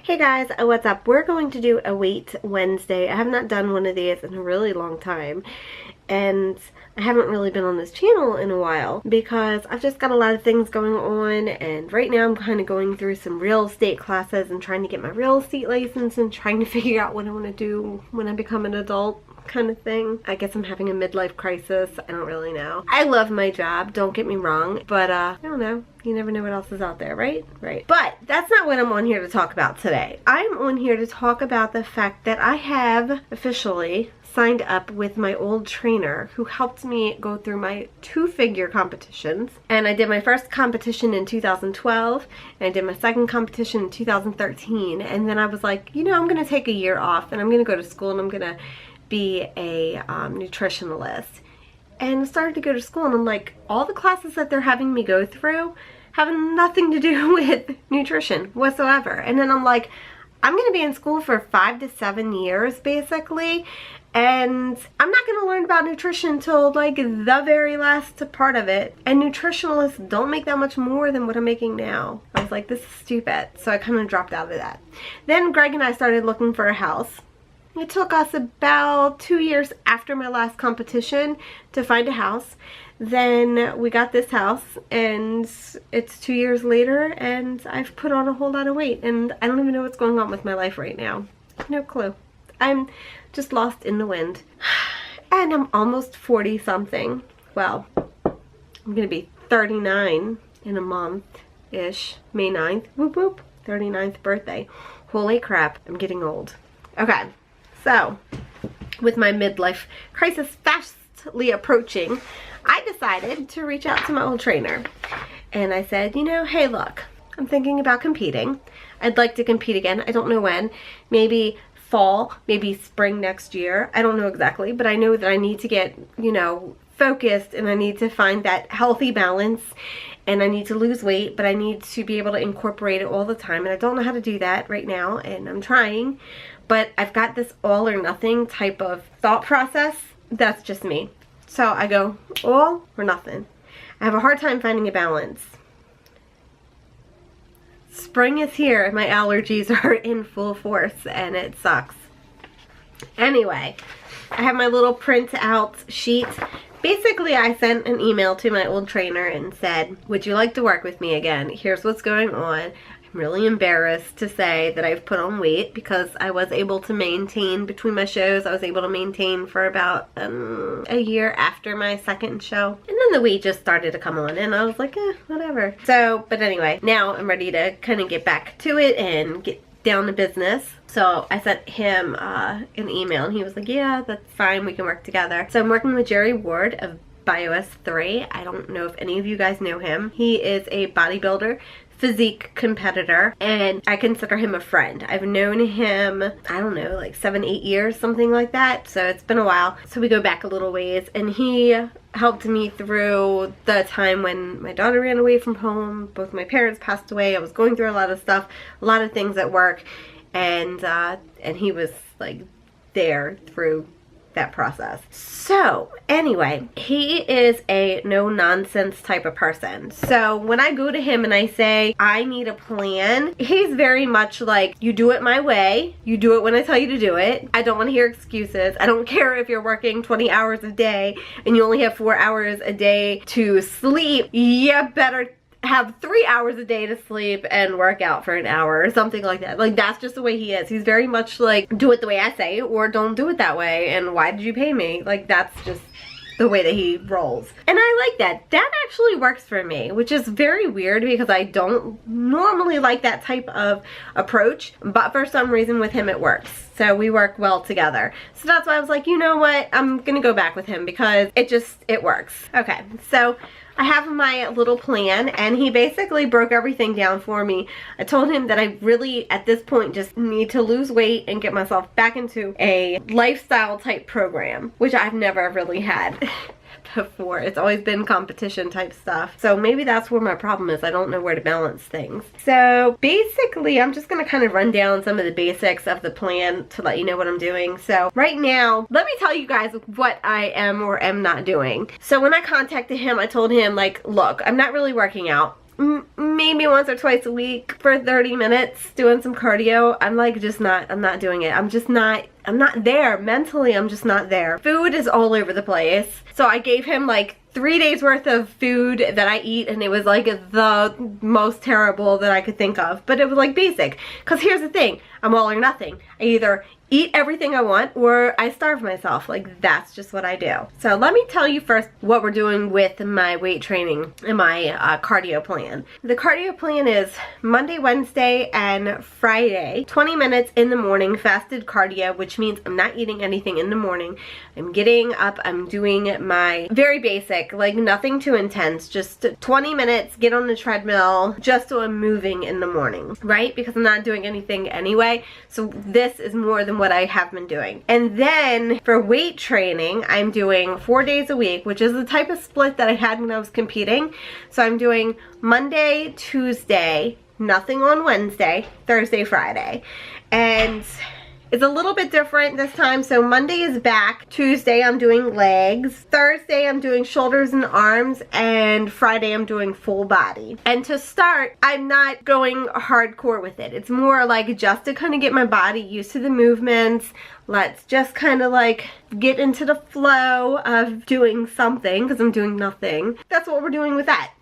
Hey guys, what's up? We're going to do a weight Wednesday. I have not done one of these in a really long time, and I haven't really been on this channel in a while because I've just got a lot of things going on, and right now I'm kind of going through some real estate classes and trying to get my real estate license and trying to figure out what I want to do when I become an adult, kind of thing. I guess I'm having a midlife crisis. I don't really know. I love my job, don't get me wrong, but I don't know. You never know what else is out there, right? Right. But that's not what I'm on here to talk about today. I'm on here to talk about the fact that I have officially signed up with my old trainer who helped me go through my 2-figure competitions. And I did my first competition in 2012, and I did my second competition in 2013. And then I was like, you know, I'm going to take a year off and I'm going to go to school and I'm going to be a nutritionalist. And I started to go to school and I'm like, all the classes that they're having me go through have nothing to do with nutrition whatsoever. And then I'm like, I'm going to be in school for 5 to 7 years basically, and I'm not going to learn about nutrition until like the very last part of it. And nutritionalists don't make that much more than what I'm making now. I was like, this is stupid. So I kind of dropped out of that. Then Greg and I started looking for a house. It took us about 2 years after my last competition to find a house. Then we got this house, and it's 2 years later, and I've put on a whole lot of weight, and I don't even know what's going on with my life right now. No clue. I'm just lost in the wind. And I'm almost 40 something. Well, I'm gonna be 39 in a month-ish. May 9th. Whoop whoop. 39th birthday. Holy crap, I'm getting old. Okay. So, with my midlife crisis fastly approaching, I decided to reach out to my old trainer. And I said, you know, hey look, I'm thinking about competing. I'd like to compete again. I don't know when. Maybe fall, maybe spring next year. I don't know exactly, but I know that I need to get, you know, focused, and I need to find that healthy balance, and I need to lose weight, but I need to be able to incorporate it all the time, and I don't know how to do that right now, and I'm trying. But I've got this all or nothing type of thought process. That's just me. So I go all or nothing. I have a hard time finding a balance. Spring is here and my allergies are in full force and it sucks. Anyway, I have my little print out sheet. Basically, I sent an email to my old trainer and said, would you like to work with me again? Here's what's going on. I'm really embarrassed to say that I've put on weight because I was able to maintain between my shows. I was able to maintain for about a year after my second show. And then the weight just started to come on and I was like, whatever. So, but anyway, now I'm ready to kind of get back to it and get down to business. So I sent him an email and he was like, yeah, that's fine. We can work together. So I'm working with Jerry Ward of BIOS3. I don't know if any of you guys know him. He is a bodybuilder, physique competitor, and I consider him a friend. I've known him, I don't know, like 7-8 years, something like that. So it's been a while. So we go back a little ways, and he helped me through the time when my daughter ran away from home. Both my parents passed away. I was going through a lot of stuff, a lot of things at work, and he was like there through that process. So anyway, he is a no-nonsense type of person. So when I go to him and I say I need a plan, he's very much like, you do it my way, you do it when I tell you to do it. I don't want to hear excuses. I don't care if you're working 20 hours a day and you only have 4 hours a day to sleep. You better have 3 hours a day to sleep and work out for an hour or something like that. Like, that's just the way he is. He's very much like, do it the way I say or don't do it that way, and why did you pay me? Like, that's just the way that he rolls. And I like that. That actually works for me, which is very weird because I don't normally like that type of approach, but for some reason with him it works. So we work well together. So that's why I was like, you know what? I'm gonna go back with him because it works. Okay, so I have my little plan, and he basically broke everything down for me. I told him that I really, at this point, just need to lose weight and get myself back into a lifestyle type program, which I've never really had before. It's always been competition type stuff. So maybe that's where my problem is. I don't know where to balance things. So basically, I'm just going to kind of run down some of the basics of the plan to let you know what I'm doing. So right now, let me tell you guys what I am or am not doing. So when I contacted him, I told him, like, look, I'm not really working out. maybe once or twice a week for 30 minutes doing some cardio. I'm like I'm not doing it. I'm not there. Mentally, I'm just not there. Food is all over the place. So I gave him like 3 days worth of food that I eat, and it was like the most terrible that I could think of. But it was like basic. Because here's the thing, I'm all or nothing. I either eat everything I want or I starve myself. Like, that's just what I do. So let me tell you first what we're doing with my weight training and my cardio plan. The cardio plan is Monday, Wednesday, and Friday. 20 minutes in the morning, fasted cardio, which means I'm not eating anything in the morning. I'm getting up, I'm doing my very basic, like nothing too intense, just 20 minutes, get on the treadmill, just so I'm moving in the morning, right? Because I'm not doing anything anyway. So this is more than what I have been doing. And then for weight training, I'm doing 4 days a week, which is the type of split that I had when I was competing. So I'm doing Monday, Tuesday, nothing on Wednesday, Thursday, Friday. And it's a little bit different this time. So Monday is back, Tuesday I'm doing legs, Thursday I'm doing shoulders and arms, and Friday I'm doing full body. And to start, I'm not going hardcore with it. It's more like just to kind of get my body used to the movements. Let's just kind of like get into the flow of doing something, because I'm doing nothing. That's what we're doing with that.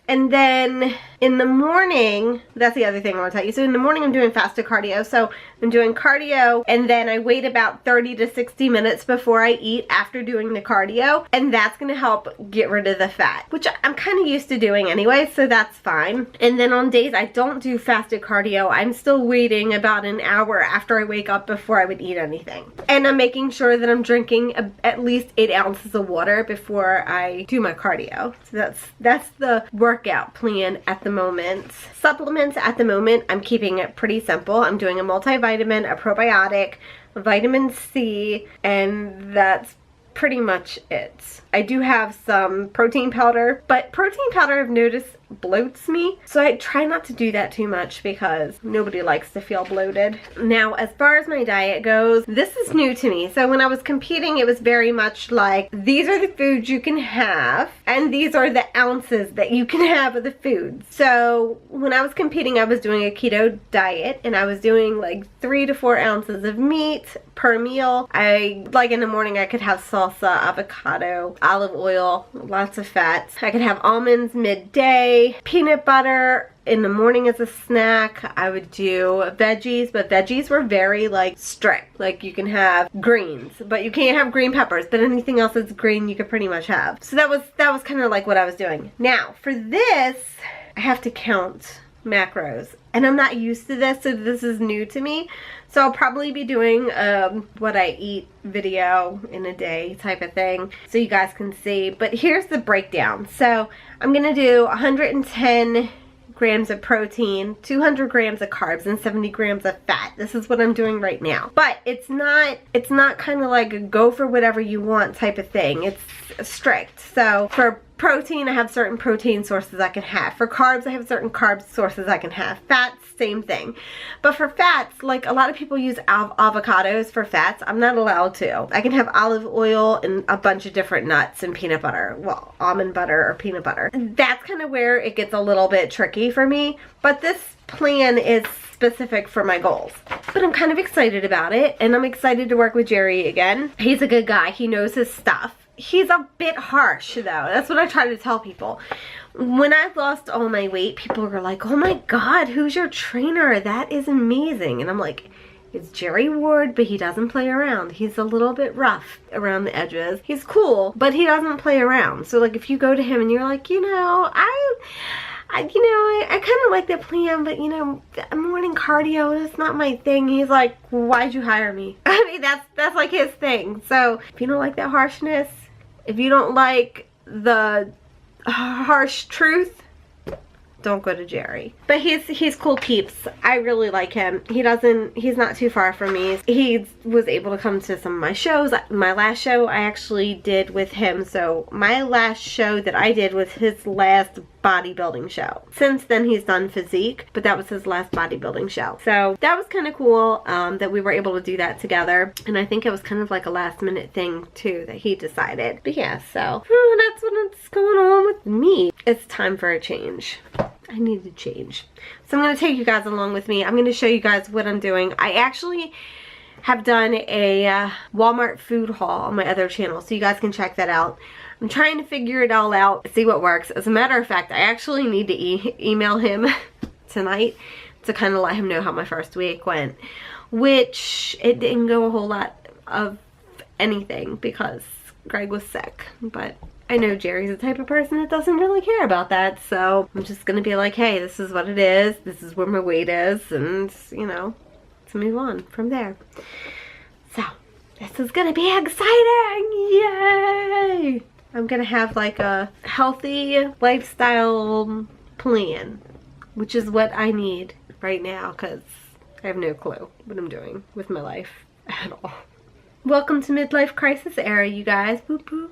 And then in the morning, that's the other thing I want to tell you. So in the morning I'm doing fasted cardio. So I'm doing cardio, and then I wait about 30 to 60 minutes before I eat after doing the cardio. And that's going to help get rid of the fat, which I'm kind of used to doing anyway, so that's fine. And then on days I don't do fasted cardio, I'm still waiting about an hour after I wake up before I would eat anything. And I'm making sure that I'm drinking at least 8 ounces of water before I do my cardio. So that's the workout plan at the moment. Supplements at the moment, I'm keeping it pretty simple. I'm doing a multivitamin, a probiotic, vitamin C, and that's pretty much it. I do have some protein powder, but protein powder I've noticed bloats me, so I try not to do that too much because nobody likes to feel bloated. Now, as far as my diet goes, this is new to me. So when I was competing, it was very much like, these are the foods you can have, and these are the ounces that you can have of the food. So when I was competing, I was doing a keto diet, and I was doing like 3 to 4 ounces of meat per meal. Like in the morning, I could have salsa, avocado, olive oil, lots of fats. I could have almonds midday, peanut butter in the morning as a snack. I would do veggies, but veggies were very like strict. Like you can have greens, but you can't have green peppers, but anything else that's green you could pretty much have. So that was kind of like what I was doing. Now for this, I have to count macros, and I'm not used to this, so this is new to me. So I'll probably be doing what I eat video in a day type of thing, so you guys can see. But here's the breakdown. So I'm gonna do 110 grams of protein, 200 grams of carbs, and 70 grams of fat. This is what I'm doing right now. But it's not kind of like a go for whatever you want type of thing. It's strict. So for protein, I have certain protein sources I can have. For carbs, I have certain carb sources I can have. Fats, same thing. But for fats, like a lot of people use avocados for fats. I'm not allowed to. I can have olive oil and a bunch of different nuts and peanut butter. Well, almond butter or peanut butter. That's kind of where it gets a little bit tricky for me. But this plan is specific for my goals. But I'm kind of excited about it, and I'm excited to work with Jerry again. He's a good guy. He knows his stuff. He's a bit harsh though. That's what I try to tell people. When I lost all my weight, people were like, oh my god, who's your trainer? That is amazing. And I'm like, it's Jerry Ward, but he doesn't play around. He's a little bit rough around the edges. He's cool, but he doesn't play around. So like if you go to him and you're like, you know, I kind of like the plan, but you know, morning cardio, that's not my thing. He's like, why'd you hire me? I mean, that's like his thing. So if you don't like that harshness, if you don't like the harsh truth, don't go to Jerry. But he's cool peeps. I really like him. He's not too far from me. He was able to come to some of my shows. My last show I actually did with him. So my last show that I did was his last bodybuilding show. Since then he's done physique, but that was his last bodybuilding show. So that was kind of cool that we were able to do that together. And I think it was kind of like a last minute thing too that he decided. But yeah, so that's what's going on with me. It's time for a change. I need to change. So I'm going to take you guys along with me. I'm going to show you guys what I'm doing. I actually have done a Walmart food haul on my other channel, so you guys can check that out. I'm trying to figure it all out, see what works. As a matter of fact, I actually need to email him tonight to kind of let him know how my first week went, which it didn't go a whole lot of anything because Greg was sick, but I know Jerry's the type of person that doesn't really care about that, so I'm just gonna be like, hey, this is what it is, this is where my weight is, and you know, to move on from there. So this is gonna be exciting, yay! I'm gonna have like a healthy lifestyle plan, which is what I need right now because I have no clue what I'm doing with my life at all. Welcome to midlife crisis era, you guys. Boop boop.